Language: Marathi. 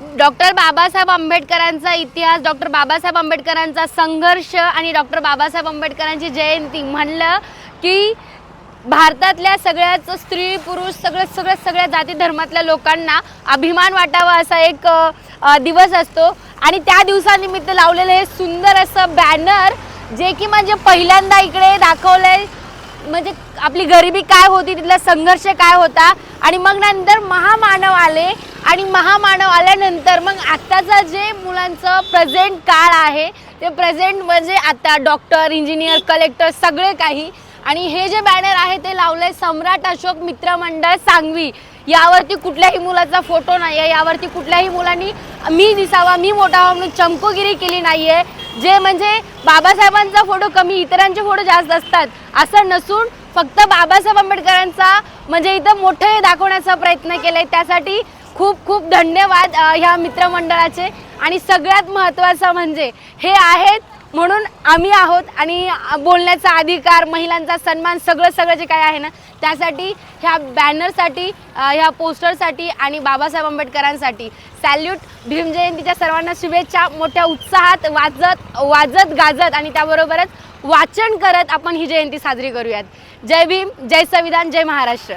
डॉक्टर बाबासाहेब आंबेडकरांचा इतिहास, डॉक्टर बाबासाहेब आंबेडकरांचा संघर्ष आणि डॉक्टर बाबासाहेब आंबेडकरांची जयंती म्हणलं की भारतातल्या सगळ्याच स्त्री पुरुष सगळ्या जाती धर्मातल्या लोकांना अभिमान वाटावा असा एक दिवस असतो आणि त्या दिवसानिमित्त लावलेलं हे सुंदर असं बॅनर जे की म्हणजे पहिल्यांदा इकडे दाखवलंय, म्हणजे आपली गरिबी काय होती, तिथला संघर्ष काय होता आणि मग नंतर महामानव आले आणि महामानव आल्यानंतर मग आत्ताचा जे मुलांचं प्रेझेंट काळ आहे ते प्रेझेंट म्हणजे आता डॉक्टर, इंजिनियर, कलेक्टर सगळे काही. आणि हे जे बॅनर आहे ते लावलंय सम्राट अशोक मित्र मंडळ सांगवी. यावरती कुठल्याही मुलाचा फोटो नाही आहे, यावरती कुठल्याही मुलांनी मी दिसावा, मी मोठा व्हावा म्हणून चमकोगिरी केली नाही आहे. जे म्हणजे बाबासाहेबांचा फोटो कमी, इतरांचे फोटो जास्त असतात असं नसून फक्त बाबासाहेब आंबेडकरांचा म्हणजे इथं मोठं हे दाखवण्याचा प्रयत्न केलाय. त्यासाठी खूप खूप धन्यवाद ह्या मित्रमंडळाचे. आणि सगळ्यात महत्त्वाचं म्हणजे हे आहेत म्हणून आम्ही आहोत आणि बोलण्याचा अधिकार, महिलांचा सन्मान सगळं जे काय आहे ना त्यासाठी ह्या बॅनरसाठी, ह्या पोस्टरसाठी आणि बाबासाहेब आंबेडकरांसाठी सॅल्यूट. भीम जयंतीच्या सर्वांना शुभेच्छा. मोठ्या उत्साहात वाजत गाजत आणि त्याबरोबरच वाचन करत आपण ही जयंती साजरी करूयात. जय भीम, जय संविधान, जय महाराष्ट्र.